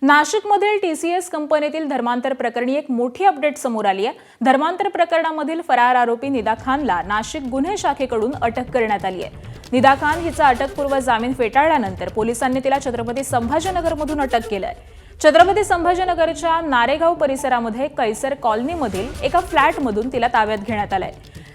नाशिकमधील टीसीएस कंपनीतील धर्मांतर प्रकरणी एक मोठी अपडेट समोर आली आहे। धर्मांतर प्रकरणामधील फरार आरोपी निदा खानला नाशिक गुन्हे शाखेकडून अटक करण्यात आली आहे। निदा खान हिचा अटकपूर्व जामीन फेटाळल्यानंतर पोलिसांनी तिला छत्रपती संभाजीनगरमधून अटक केली आहे। छत्रपती संभाजीनगरच्या नारेगाव परिसरामध्ये कैसर कॉलनीमधील एका फ्लॅटमधून तिला ताब्यात घेण्यात आलंय।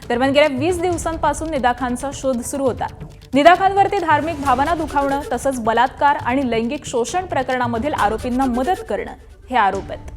दरम्यान गेल्या 20 दिवसांपासून निदा खानचा शोध सुरू होता। निदा खानवरती धार्मिक भावना दुखावणं तसंच बलात्कार आणि लैंगिक शोषण प्रकरणामधील आरोपींना मदत करणं हे आरोप आहेत।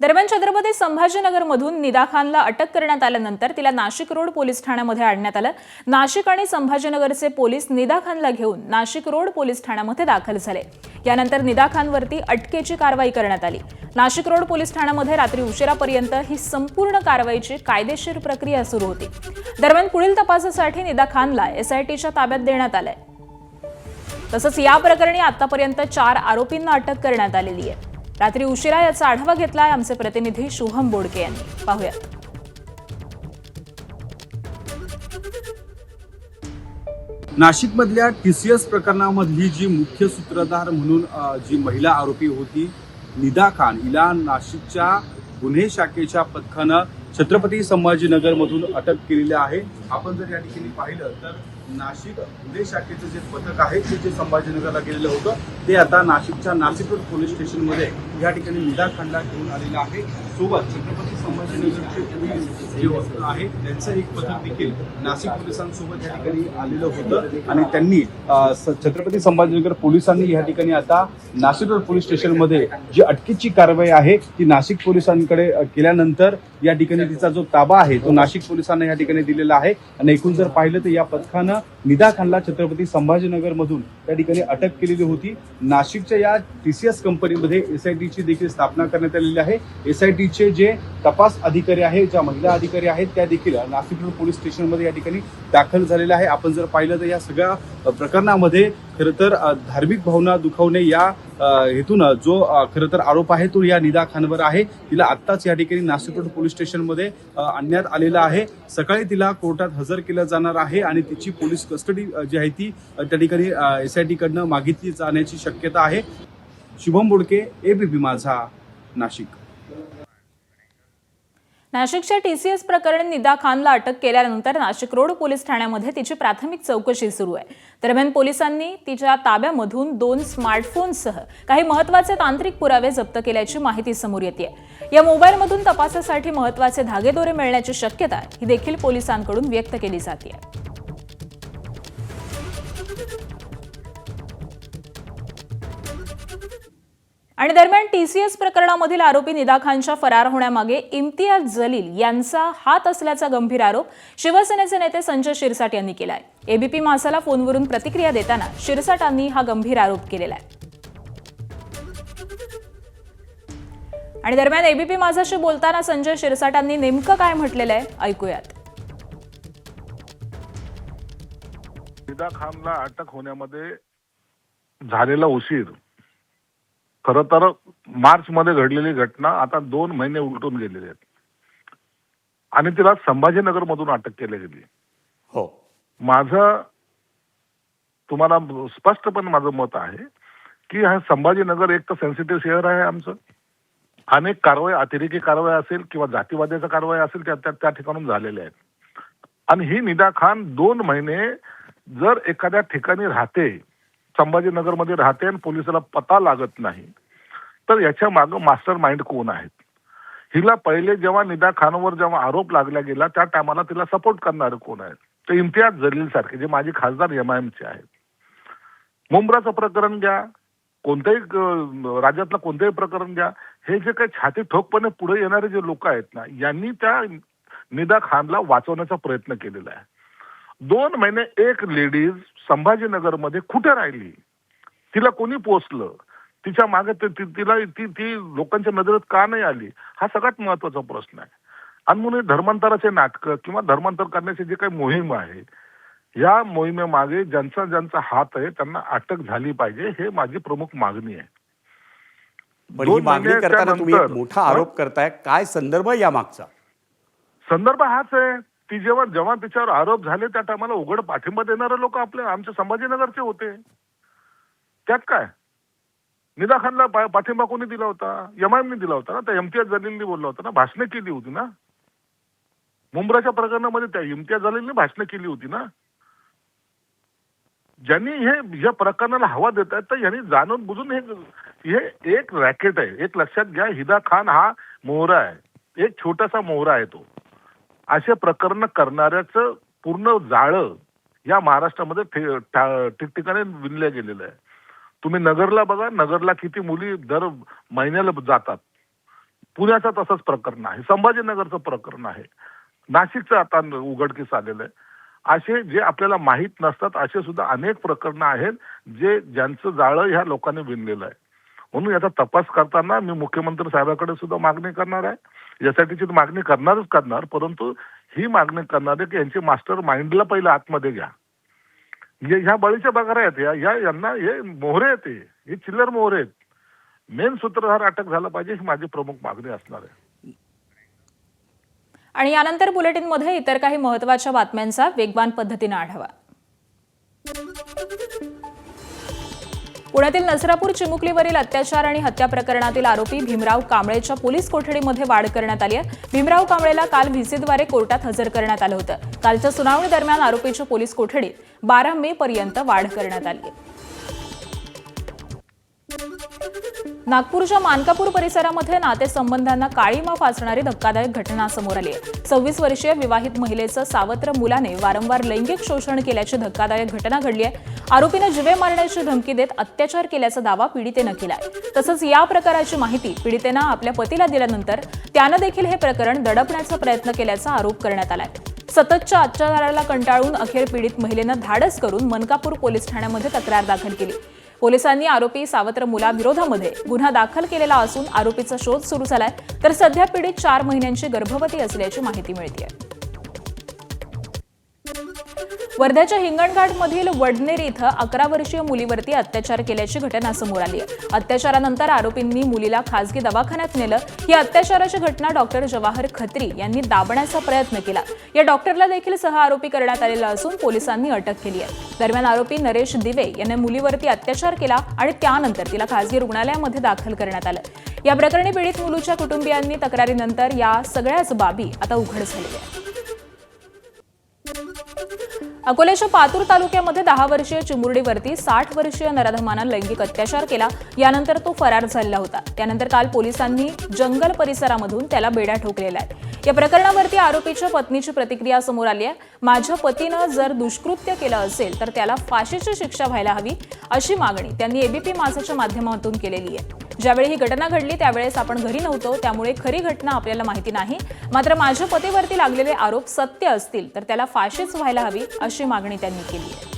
दरम्यान छत्रपती संभाजीनगरमधून निदा खानला अटक करण्यात आल्यानंतर तिला नाशिक रोड पोलीस ठाण्यामध्ये आणण्यात आलं। नाशिक आणि संभाजीनगरचे पोलीस निदा खानला घेऊन नाशिक रोड पोलीस ठाण्यामध्ये दाखल झाले। यानंतर निदा खानवरती अटकेची कारवाई करण्यात आली। नाशिक रोड पोलीस ठाण्यामध्ये रात्री उशिरापर्यंत ही संपूर्ण कारवाईची कायदेशीर प्रक्रिया सुरू होती। दरम्यान पुढील तपासासाठी निदा खानला एसआयटीच्या ताब्यात देण्यात आलंय। तसंच या प्रकरणी आतापर्यंत 4 आरोपींना अटक करण्यात आलेली आहे। रात्री उशिरा याचा आढावा घेतलाय आमचे प्रतिनिधी शुभम बोडके यांनी। पाहूयात। नाशिकमधल्या टीसीएस प्रकरणामधली जी मुख्य सूत्रधार म्हणून जी महिला आरोपी होती निदा खान, हिला नाशिकच्या गुन्हे शाखेच्या पथकानं छत्रपती संभाजीनगरमधून अटक केलेली आहे। आपण जर या ठिकाणी पाहिलं तर नाशिक गुन्हे शाखेचं जे पथक आहे ते जे संभाजीनगरला गेलेलं होतं ते आता नाशिकच्या नाशिक रोड पोलीस स्टेशनमध्ये या ठिकाणी निदा खानला घेऊन आलेलं आहे। सोबत छत्रपती संभाजीनगरचे पोलीस जे आहे त्यांचं एक पथक देखील नाशिक पोलिसांसोबत या ठिकाणी आलेलं होतं आणि त्यांनी छत्रपती संभाजीनगर पोलिसांनी या ठिकाणी आता नाशिक रोड पोलीस स्टेशनमध्ये जी अटकेची कारवाई आहे ती नाशिक पोलिसांकडे केल्यानंतर या ठिकाणी तिचा जो ताबा आहे तो नाशिक पोलिसांना या ठिकाणी दिलेला आहे। आणि एकूण जर पाहिलं तर या पथकानं निदा खानला छत्रपती संभाजीनगरमधून त्या ठिकाणी अटक केलेली होती। नाशिकच्या या टीसीएस कंपनीमध्ये एसआयटीची देखील स्थापना करण्यात आलेली आहे। एसआयटीचे जे तपास अधिकारी आहेत, ज्या महिला अधिकारी आहेत त्या देखील नाशिक रोड पोलीस स्टेशनमध्ये या ठिकाणी दाखल झालेल्या आहे। आपण जर पाहिलं तर या सगळ्या प्रकरणामध्ये खरं तर धार्मिक भावना दुखावणे या हेतून जो खरं तर आरोप आहे तो या निदा खानवर आहे। तिला आत्ताच या ठिकाणी नाशिक रोड पोलीस स्टेशनमध्ये आणण्यात आलेला आहे। सकाळी तिला कोर्टात हजर केलं जाणार आहे आणि तिची पोलीस कस्टडी जी आहे ती त्या ठिकाणी एसआयटी कडनं मागितली जाण्याची शक्यता आहे। शुभम बोडके, एबीपी माझा, नाशिक। नाशिकच्या टीसीएस प्रकरणी निदा खानला अटक केल्यानंतर नाशिक रोड पोलीस ठाण्यामध्ये तिची प्राथमिक चौकशी सुरू आहे। दरम्यान पोलिसांनी तिच्या ताब्यामधून 2 स्मार्टफोनसह काही महत्त्वाचे तांत्रिक पुरावे जप्त केल्याची माहिती समोर येते। या मोबाईलमधून तपासासाठी महत्त्वाचे धागेदोरे मिळण्याची शक्यता ही देखील पोलिसांकडून व्यक्त केली जाते। आणि दरम्यान टीसीएस प्रकरणामधील आरोपी निदा खानच्या फरार होण्यामागे इम्तियाज जलील यांचा हात असल्याचा गंभीर आरोप शिवसेनेचे नेते संजय शिरसाट यांनी केलाय। एबीपी माझाला फोनवरून प्रतिक्रिया देताना शिरसाटांनी हा गंभीर आरोप केलेला आहे। आणि दरम्यान एबीपी माझाशी बोलताना संजय शिरसाटांनी नेमकं काय म्हटलेलं आहे ऐकूयात। निदा खानला अटक होण्यामध्ये झालेला उशीर खरं तर मार्च मध्ये घडलेली घटना आता 2 महिने उलटून गेलेले आहेत आणि तिला संभाजीनगर मधून अटक केली गेली। हो, माझं तुम्हाला स्पष्टपणे माझं मत आहे की हा संभाजीनगर एक तर सेन्सिटिव्ह शहर आहे आमचं। अनेक कारवाई, अतिरेकी कारवाई असेल किंवा जातीवाद्याचा कारवाई असेल त्या ठिकाणून झालेल्या आहेत आणि ही निदा खान 2 महिने जर एखाद्या ठिकाणी राहते, संभाजीनगर मध्ये राहते आणि पोलिसाला पता लागत नाही तर याच्या मागे मास्टर माइंड कोण आहेत? हिला पहिले जेव्हा निदा खानवर जेव्हा आरोप लागला गेला त्या टायमाला तिला सपोर्ट करणारे कोण आहेत? ते इम्तियाज जलील सारखे जे माजी खासदार एमआयएमचे आहेत। मुंब्राचं प्रकरण घ्या, कोणत्याही राज्यातलं कोणतेही प्रकरण घ्या, हे जे काही छाती ठोकपणे पुढे येणारे जे लोक आहेत ना यांनी त्या निदा खानला वाचवण्याचा प्रयत्न केलेला आहे। 2 महिने एक लेडीज संभाजीनगर मध्ये कुठे राहिली? तिला कोणी पोचलं? तिच्या मागे तिला ती लोकांच्या नजरेत का नाही आली? हा सगळ्यात महत्वाचा प्रश्न आहे। आणि म्हणून धर्मांतराचे नाटकं किंवा धर्मांतर करण्याची जी काही मोहीम आहे या मोहिमेमागे ज्यांचा हात आहे त्यांना अटक झाली पाहिजे, हे माझी प्रमुख मागणी आहे। पण ही मागणी करताना तुम्ही एक मोठा आरोप करताय, काय संदर्भ या मागचा? संदर्भ हाच आहे. ती जेव्हा तिच्यावर आरोप झाले त्या टायमाला उघड पाठिंबा देणारे लोक आमच्या संभाजीनगरचे होते. त्यात काय, निदा खानला पाठिंबा कोणी दिला होता? एमआयएमने दिला होता ना, त्या इम्तियाज जलीलने बोलला होता ना, भाषणे केली होती ना. मुंब्राच्या प्रकरणामध्ये त्या इम्तियाज जलीलने भाषणे केली होती ना. ज्यांनी या प्रकरणाला हवा देत आहेत तर यांनी जाणून बुजून हे एक रॅकेट आहे. एक लक्षात घ्या, हिदा खान हा मोहरा आहे, एक छोटासा मोहरा आहे तो. असे प्रकरण करणाऱ्याचं पूर्ण जाळं या महाराष्ट्रामध्ये ठिकठिकाणी विणलं गेलेलं आहे. तुम्ही नगरला बघा, नगरला किती मुली दर महिन्याला जातात. पुण्याचं तसंच प्रकरण आहे, संभाजीनगरचं प्रकरण आहे, नाशिकचं आता उघडकीस आलेलं आहे. असे जे आपल्याला माहीत नसतात असे सुद्धा अनेक प्रकरणं आहेत ज्यांचं जाळं ह्या लोकांनी विणलेलं आहे. म्हणून याचा तपास करताना मी मुख्यमंत्री साहेबांकडे सुद्धा मागणी करणार आहे. यासाठीची मागणी करणार, परंतु ही मागणी करणारे की यांचे मास्टर माइंडला पहिलं आतमध्ये घ्या. ह्या बळीच्या बगारा आहेत, यांना हे मोहरे आहेत, हे चिल्लर मोहरे आहेत. मेन सूत्रधार अटक झाला पाहिजे ही माझी प्रमुख मागणी असणार आहे. आणि यानंतर बुलेटिनमध्ये इतर काही महत्त्वाच्या बातम्यांचा वेगवान पद्धतीने आढावा. पुण्यातील नसरापूर चिमुकलीवरील अत्याचार आणि हत्या प्रकरणातील आरोपी भीमराव कांबळेच्या पोलीस कोठडीमध्ये वाढ करण्यात आली आहे. भीमराव कांबळेला काल व्हीसीद्वारे कोर्टात हजर करण्यात आलं होतं. कालच्या सुनावणी दरम्यान आरोपीच्या पोलीस कोठडीत 12 मे पर्यंत वाढ करण्यात आली आहे. नागपूरच्या मानकापूर परिसरामध्ये नातेसंबंधांना काळीमा फासणारी धक्कादायक घटना समोर आली आहे. 26 वर्षीय विवाहित महिलेचं सावत्र मुलाने वारंवार लैंगिक शोषण केल्याची धक्कादायक घटना घडली आहे. आरोपीनं जीवे मारण्याची धमकी देत अत्याचार केल्याचा दावा पीडितेनं केलाय. तसंच या प्रकाराची माहिती पीडितेनं आपल्या पतीला दिल्यानंतर त्यानं देखील हे प्रकरण दडपण्याचा प्रयत्न केल्याचा आरोप करण्यात आलाय. सततच्या अत्याचाराला कंटाळून अखेर पीडित महिलेनं धाडस करून मनकापूर पोलीस ठाण्यामध्ये तक्रार दाखल केली. पोलिसांनी आरोपी सावत्र मुलाविरोधामध्ये गुन्हा दाखल केलेला असून आरोपीचा शोध सुरू झालाय. तर सध्या पीडित 4 महिन्यांची गर्भवती असल्याची माहिती मिळते. वर्ध्याच्या हिंगणघाटमधील वडनेर इथं 11 वर्षीय मुलीवरती अत्याचार केल्याची घटना समोर आली आहे. अत्याचारानंतर आरोपींनी मुलीला खासगी दवाखान्यात नेलं. ही अत्याचाराची घटना डॉक्टर जवाहर खत्री यांनी दाबण्याचा प्रयत्न केला. या डॉक्टरला देखील सहआरोपी करण्यात आलेला असून पोलिसांनी अटक केली आहे. दरम्यान आरोपी नरेश दिवे याने मुलीवरती अत्याचार केला आणि त्यानंतर तिला खासगी रुग्णालयामध्ये दाखल करण्यात आलं. या प्रकरणी पीडित मुलीच्या कुटुंबियांनी तक्रारीनंतर या सगळ्याच बाबी आता उघड झालेल्या आहेत. अकोल्याच्या पातूर तालुक्यामध्ये 10 वर्षीय चिमुरडीवरती 60 वर्षीय नराधमानं लैंगिक अत्याचार केला. यानंतर तो फरार झालेला होता. त्यानंतर काल पोलिसांनी जंगल परिसरामधून त्याला बेड्या ठोकलेल्या आहेत. या प्रकरणावरती आरोपीच्या पत्नीची प्रतिक्रिया समोर आली आहे. माझ्या पतीनं जर दुष्कृत्य केलं असेल तर त्याला फाशीची शिक्षा व्हायला हवी अशी मागणी त्यांनी एबीपी माझाच्या माध्यमातून केलेली आहे. ज्यावेळी ही घटना घडली त्यावेळेस आपण घरी नव्हतो, त्यामुळे खरी घटना आपल्याला माहिती नाही. मात्र माझ्या पतीवरती लागलेले आरोप सत्य असतील तर त्याला फाशीच व्हायला हवी अशी मागणी त्यांनी केली आहे.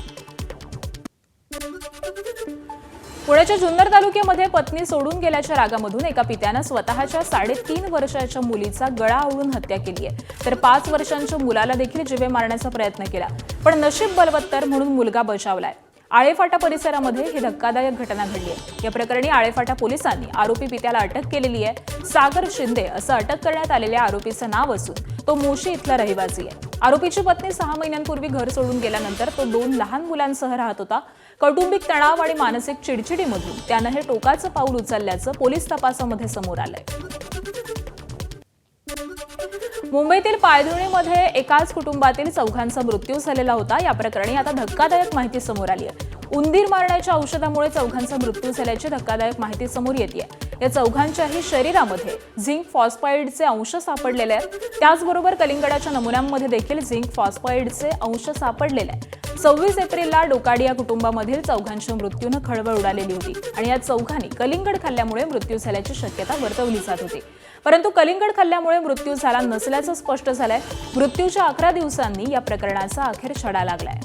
पुण्याच्या जुन्नर तालुक्यामध्ये पत्नी सोडून गेल्याच्या रागामधून एका पित्यानं स्वतःच्या 3.5 वर्षाच्या मुलीचा गळा आवळून हत्या केली आहे. तर 5 वर्षांच्या मुलाला देखील जीवे मारण्याचा प्रयत्न केला, पण नशीब बलवत्तर म्हणून मुलगा बचावलाय. आळेफाटा परिसरामध्ये ही धक्कादायक घटना घडली आहे. या प्रकरणी आळेफाटा पोलिसांनी आरोपी पित्याला अटक केलेली आहे. सागर शिंदे असं अटक करण्यात आलेल्या आरोपीचं नाव असून तो मोशी इथला रहिवासी आहे. आरोपीची पत्नी 6 महिन्यांपूर्वी घर सोडून गेल्यानंतर तो 2 लहान मुलांसह राहत होता. कौटुंबिक तणाव आणि मानसिक चिडचिडीमधून त्यानं हे टोकाचं पाऊल उचलल्याचं पोलीस तपासामध्ये समोर आलंय. मुंबईतील पायधुणीमध्ये एकाच कुटुंबातील 4घांचा मृत्यू झालेला होता. या प्रकरणी आता धक्कादायक माहिती समोर आली आहे. उंदीर मारण्याच्या औषधामुळे 4घांचा मृत्यू झाल्याची धक्कादायक माहिती समोर येते. या 4घांच्याही शरीरामध्ये झिंक फॉस्फाईडचे अंश सापडलेले आहेत. त्याचबरोबर कलिंगडाच्या नमुन्यांमध्ये देखील झिंक फॉस्फाईडचे अंश सापडलेले आहेत. 26 एप्रिलला डोकाडिया कुटुंबामधील 4घांच्या मृत्यूनं खळबळ उडालेली होती आणि या 4घांनी कलिंगड खाल्ल्यामुळे मृत्यू झाल्याची शक्यता वर्तवली जात होती. परंतु कलिंगड खाल्ल्यामुळे मृत्यू झाला नसल्याचं स्पष्ट झालंय. मृत्यूच्या 11 दिवसांनी या प्रकरणाचा अखेर छडा लागलाय.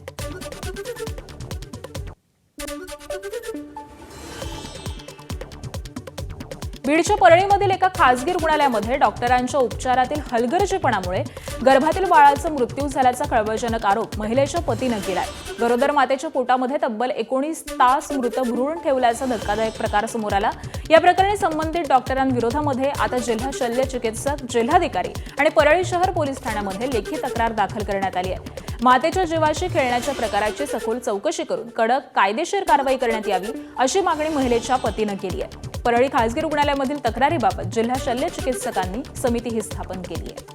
बीडच्या परळीमधील एका खासगी रुग्णालयामध्ये डॉक्टरांच्या उपचारातील हलगर्जीपणामुळे गर्भातील बाळाचा मृत्यू झाल्याचा खळबळजनक आरोप महिलेच्या पतीनं केलाय. गरोदर मातेच्या पोटामध्ये तब्बल 19 तास मृत भ्रूण ठेवल्याचा धक्कादायक प्रकार समोर आला. या प्रकरणी संबंधित डॉक्टरांविरोधामध्ये आता जिल्हा शल्य चिकित्सक, जिल्हाधिकारी आणि परळी शहर पोलीस ठाण्यामध्ये लेखी तक्रार दाखल करण्यात आली आहे. मातेच्या जीवाशी खेळण्याच्या प्रकाराची सखोल चौकशी करून कडक कायदेशीर कारवाई करण्यात यावी अशी मागणी महिलेच्या पतीनं केली आहे. परळी खासगी रुग्णालयामधील तक्रारीबाबत जिल्हा शल्य चिकित्सकांनी समितीही स्थापन केली आहे.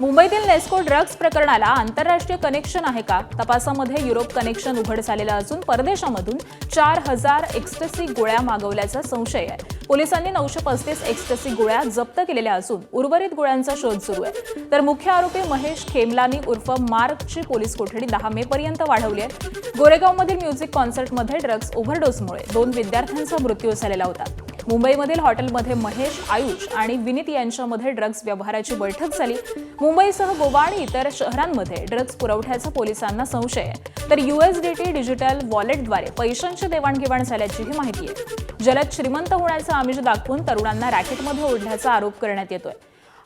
मुंबईतील नेस्को ड्रग्ज प्रकरणाला आंतरराष्ट्रीय कनेक्शन आहे का? तपासामध्ये युरोप कनेक्शन उघड झालेलं असून परदेशामधून 4000 एक्स्टसी गोळ्या मागवल्याचा संशय आहे. पोलिसांनी 935 एक्स्टसी गोळ्या जप्त केलेल्या असून उर्वरित गोळ्यांचा शोध सुरू आहे. तर मुख्य आरोपी महेश खेमलानी उर्फ मार्कची पोलीस कोठडी 10 मे पर्यंत वाढवली आहे. गोरेगावमधील म्युझिक कॉन्सर्टमध्ये ड्रग्ज ओव्हरडोसमुळे 2 विद्यार्थ्यांचा मृत्यू झालेला होता. मुंबईमधील हॉटेलमध्ये महेश, आयुष आणि विनीत यांच्यामध्ये ड्रग्ज व्यवहाराची बैठक झाली. मुंबईसह गोवा आणि इतर शहरांमध्ये ड्रग्ज पुरवठ्याचा पोलिसांना संशय आहे. तर USDT डिजिटल वॉलेटद्वारे पैशांची देवाणघेवाण झाल्याचीही माहिती आहे. जलद श्रीमंत होण्याचं आमिष दाखवून तरुणांना रॅकेटमध्ये ओढण्याचा आरोप करण्यात येतोय.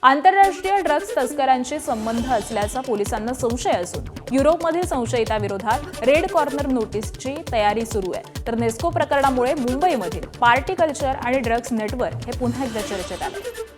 आंतरराष्ट्रीय ड्रग्ज तस्करांशी संबंध असल्याचा पोलिसांना संशय असून युरोपमधील संशयिताविरोधात रेड कॉर्नर नोटीसची तयारी सुरू आहे. तर नेस्को प्रकरणामुळे मुंबईमधील पार्टी कल्चर आणि ड्रग्ज नेटवर्क हे पुन्हा एकदा चर्चेत आले.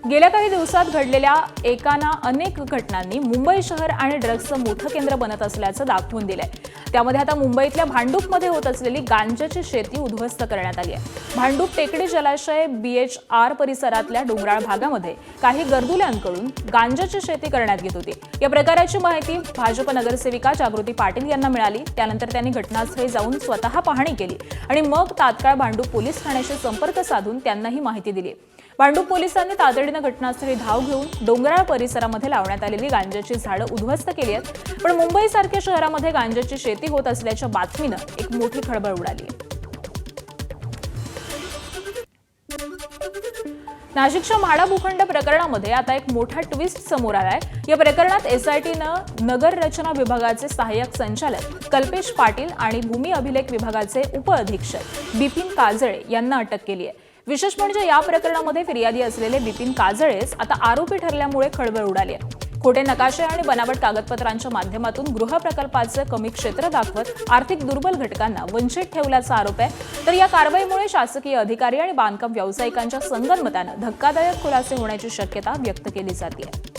गेल्या काही दिवसात घडलेल्या एकाना अनेक घटनांनी मुंबई शहर आणि ड्रग्जचं मोठं केंद्र बनत असल्याचं दाखवून दिलंय. त्यामध्ये आता मुंबईतल्या भांडूपमध्ये होत असलेली गांजाची शेती उद्ध्वस्त करण्यात आली आहे. भांडूप टेकडी जलाशय BHR परिसरातल्या डोंगराळ भागामध्ये काही गरदुल्यांकडून गांजाची शेती करण्यात येत होती. या प्रकाराची माहिती भाजप नगरसेविका जागृती पाटील यांना मिळाली. त्यानंतर त्यांनी घटनास्थळी जाऊन स्वतः पाहणी केली आणि मग तात्काळ भांडूप पोलीस ठाण्याशी संपर्क साधून त्यांना ही माहिती दिली. भांडूप पोलिसांनी तातडीनं घटनास्थळी धाव घेऊन डोंगराळ परिसरामध्ये लावण्यात आलेली गांजाची झाडं उद्ध्वस्त केली आहेत. पण मुंबईसारख्या शहरामध्ये गांजाची शेती होत असल्याच्या बातमीनं एक मोठी खळबळ उडाली आहे. नाशिकच्या म्हाडा भूखंड प्रकरणामध्ये आता एक मोठा ट्विस्ट समोर आलाय. या प्रकरणात SITनं नगर रचना विभागाचे सहाय्यक संचालक कल्पेश पाटील आणि भूमी अभिलेख विभागाचे उपअधीक्षक बिपिन काजळे यांना अटक केली आहे. विशेष म्हणजे या प्रकरणामध्ये फिर्यादी असलेले बिपिन काजळेच आता आरोपी ठरल्यामुळे खळबळ उडाली आहे. खोटे नकाशे आणि बनावट कागदपत्रांच्या माध्यमातून गृहप्रकल्पाचं कमी क्षेत्र दाखवत आर्थिक दुर्बल घटकांना वंचित ठेवल्याचा आरोप आहे. तर या कारवाईमुळे शासकीय अधिकारी आणि बांधकाम व्यावसायिकांच्या संगनमतानं धक्कादायक खुलासे होण्याची शक्यता व्यक्त केली जाते.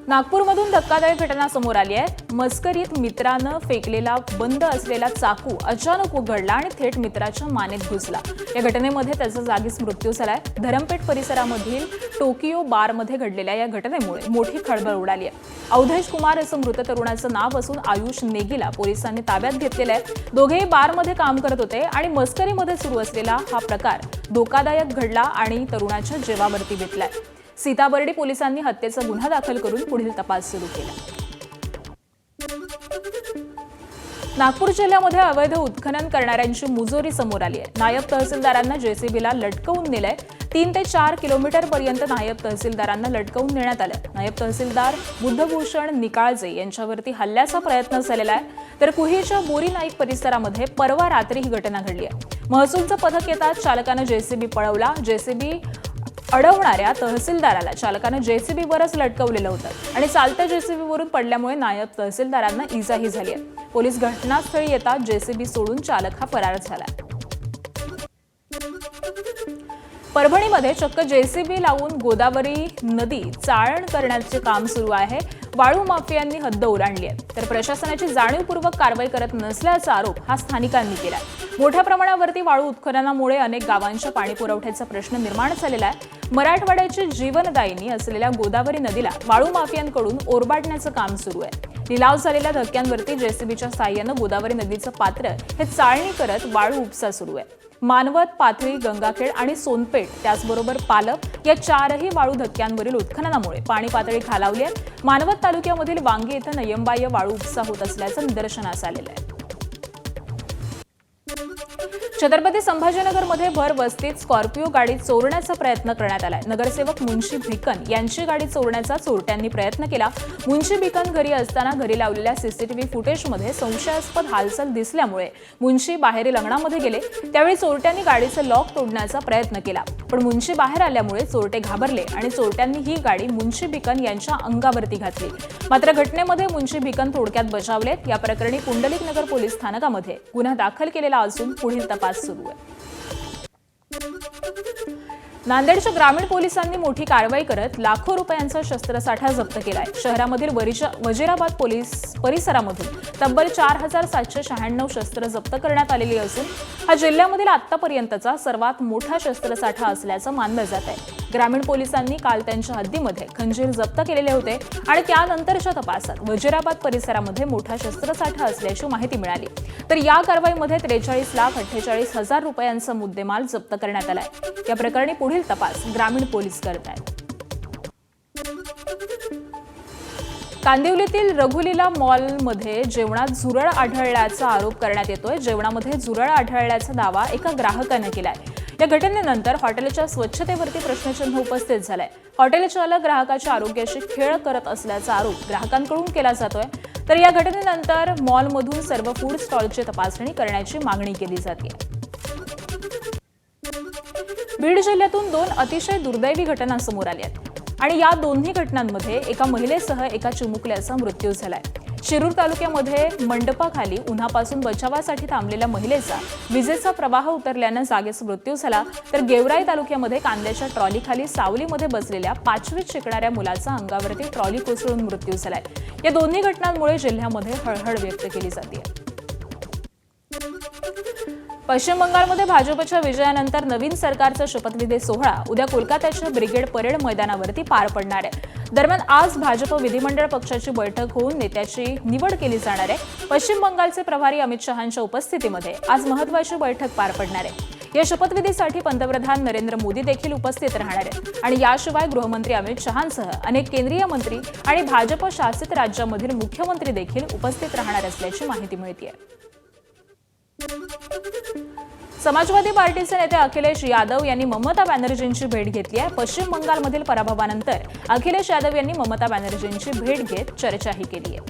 नागपूरमधून धक्कादायक घटना समोर आली आहे. मस्करीत मित्रानं फेकलेला बंद असलेला चाकू अचानक उघडला आणि थेट मित्राच्या मानेत घुसला. या घटनेमध्ये त्याचा जागीच मृत्यू झालाय. धरमपेठ परिसरामधील टोकियो बारमध्ये घडलेल्या या घटनेमुळे मोठी खळबळ उडाली आहे. अवधेश कुमार असं मृत तरुणाचं नाव असून आयुष नेगीला पोलिसांनी ताब्यात घेतलेलं आहे. दोघेही बारमध्ये काम करत होते आणि मस्करीमध्ये सुरू असलेला हा प्रकार धोकादायक घडला आणि तरुणाच्या जीवावरती बेतलाय. सीताबर्डी पोलिसांनी हत्येचा गुन्हा दाखल करून पुढील तपास सुरू केला. नागपूर जिल्ह्यामध्ये अवैध उत्खनन करणाऱ्यांची मुजोरी समोर आली आहे. नायब तहसीलदारांना JCBला लटकवून नेलंय. 3 ते 4 किलोमीटरपर्यंत नायब तहसीलदारांना लटकवून नेण्यात आलं. नायब तहसीलदार बुद्धभूषण निकाळजे यांच्यावरती हल्ल्याचा प्रयत्न झालेला आहे. तर कुहीच्या बोरी नाईक परिसरामध्ये परवा रात्री ही घटना घडली आहे. महसूलचं पथक येताच चालकानं JCB पळवला. JCB अडवणाऱ्या तहसीलदाराला चालकानं JCBवरच लटकवलेलं होतं आणि चालत्या JCBवरून पडल्यामुळे नायब तहसीलदारांना इजाही झाली आहे. पोलीस घटनास्थळी येतात JCB सोडून चालक हा फरार झाला. परभणीमध्ये चक्क JCB लावून गोदावरी नदी चाळण करण्याचे काम सुरू आहे. वाळू माफियांनी हद्द ओलांडली आहे. तर प्रशासनाची जाणीवपूर्वक कारवाई करत नसल्याचा आरोप हा स्थानिकांनी केला. मोठ्या प्रमाणावरती वाळू उत्खननामुळे अनेक गावांच्या पाणी पुरवठ्याचा प्रश्न निर्माण झालेला आहे. मराठवाड्याची जीवनदायिनी असलेल्या गोदावरी नदीला वाळू माफियांकडून ओरबाडण्याचं काम सुरू आहे. लिलाव झालेल्या धक्क्यांवरती JCBच्या साहाय्यानं गोदावरी नदीचं पात्र हे चाळणी करत वाळू उपसा सुरू आहे. मानवत, पाथरी, गंगाखेड आणि सोनपेठ त्याचबरोबर पालप या 4ही वाळू धक्क्यांवरील उत्खननामुळे पाणी पातळी खालावली आहे. मानवत तालुक्यामधील वांगी इथं नयनबाह्य वाळू उपसा होत असल्याचं निदर्शनास आलेलं आहे. छत्रपती संभाजीनगरमध्ये भर वस्तीत स्कॉर्पिओ गाडी चोरण्याचा प्रयत्न करण्यात आलाय. नगरसेवक मुन्शी भिकन यांची गाडी चोरण्याचा चोरट्यांनी प्रयत्न केला. मुन्शी भिकन घरी असताना घरी लावलेल्या सीसीटीव्ही फुटेजमध्ये संशयास्पद हालचाल दिसल्यामुळे मुन्शी बाहेरील अंगणामध्ये गेले. त्यावेळी चोरट्यांनी गाडीचं लॉक तोडण्याचा प्रयत्न केला, पण मुन्शी बाहेर आल्यामुळे चोरटे घाबरले आणि चोरट्यांनी ही गाडी मुन्शी भिकन यांच्या अंगावरती घातली. मात्र घटनेमध्ये मुन्शी भिकन थोडक्यात बचावलेत. या प्रकरणी पुंडलिक नगर पोलीस स्थानकामध्ये गुन्हा दाखल केलेला असून पुढील तपास सुरू आहे. नांदेडच्या ग्रामीण पोलिसांनी मोठी कारवाई करत लाखो रुपयांचा शस्त्रसाठा जप्त केलाय. शहरामधील वजीराबाद पोलीस परिसरामधून तब्बल 4796 शस्त्र जप्त करण्यात आलेली असून हा जिल्ह्यामधील आतापर्यंतचा सर्वात मोठा शस्त्रसाठा असल्याचं मानलं जात आहे. ग्रामीण पोलिसांनी काल त्यांच्या हद्दीमध्ये खंजीर जप्त केलेले होते आणि त्यानंतरच्या तपासात वजीराबाद परिसरामध्ये मोठा शस्त्रसाठा असल्याची माहिती मिळाली. तर या कारवाईमध्ये 43,48,000 रुपयांचा मुद्देमाल जप्त करण्यात आलाय. या प्रकरणी पुढील तपास ग्रामीण पोलीस करत आहेत. कांदिवलीतील रघुलीला मॉलमध्ये जेवणात झुरळ आढळल्याचा आरोप करण्यात येतोय. जेवणामध्ये झुरळ आढळल्याचा दावा एका ग्राहकाने केलाय. या घटनेनंतर हॉटेलच्या स्वच्छतेवरती प्रश्नचिन्ह उपस्थित झालंय. हॉटेल चालक ग्राहकाच्या आरोग्याशी खेळ करत असल्याचा आरोप ग्राहकांकडून केला जातोय. तर या घटनेनंतर मॉलमधून सर्व फूड स्टॉलची तपासणी करण्याची मागणी केली जाते. बीड जिल्ह्यातून 2 अतिशय दुर्दैवी घटना समोर आल्या आहेत आणि या दोन्ही घटनांमध्ये एका महिलेसह एका चिमुकल्याचा मृत्यू झालाय. शिरूर तालुक्यामध्ये मंडपाखाली उन्हापासून बचावासाठी थांबलेल्या महिलेचा विजेचा प्रवाह उतरल्यानं जागीच मृत्यू झाला. तर गेवराई तालुक्यामध्ये कांद्याच्या ट्रॉलीखाली सावलीमध्ये बसलेल्या 5वीत शिकणाऱ्या मुलाचा अंगावरती ट्रॉली कोसळून मृत्यू झालाय. या दोन्ही घटनांमुळे जिल्ह्यामध्ये हळहळ व्यक्त केली जाते. पश्चिम बंगालमध्ये भाजपच्या विजयानंतर नवीन सरकारचा शपथविधी सोहळा उद्या कोलकात्याच्या ब्रिगेड परेड मैदानावरती पार पडणार आहे. दरम्यान आज भाजप विधिमंडळ पक्षाची बैठक होऊन नेत्याची निवड केली जाणार आहे. पश्चिम बंगालचे प्रभारी अमित शहांच्या उपस्थितीमध्ये आज महत्त्वाची बैठक पार पडणार आहे. या शपथविधीसाठी पंतप्रधान नरेंद्र मोदी देखील उपस्थित राहणार आहेत आणि याशिवाय गृहमंत्री अमित शहांसह अनेक केंद्रीय मंत्री आणि भाजप शासित राज्यांमधील मुख्यमंत्री देखील उपस्थित राहणार असल्याची माहिती मिळते. समाजवादी पार्टीचे नेते अखिलेश यादव यांनी ममता बॅनर्जींची भेट घेतली आहे. पश्चिम बंगालमधील पराभवानंतर अखिलेश यादव यांनी ममता बॅनर्जींची भेट घेत चर्चाही केली आहे.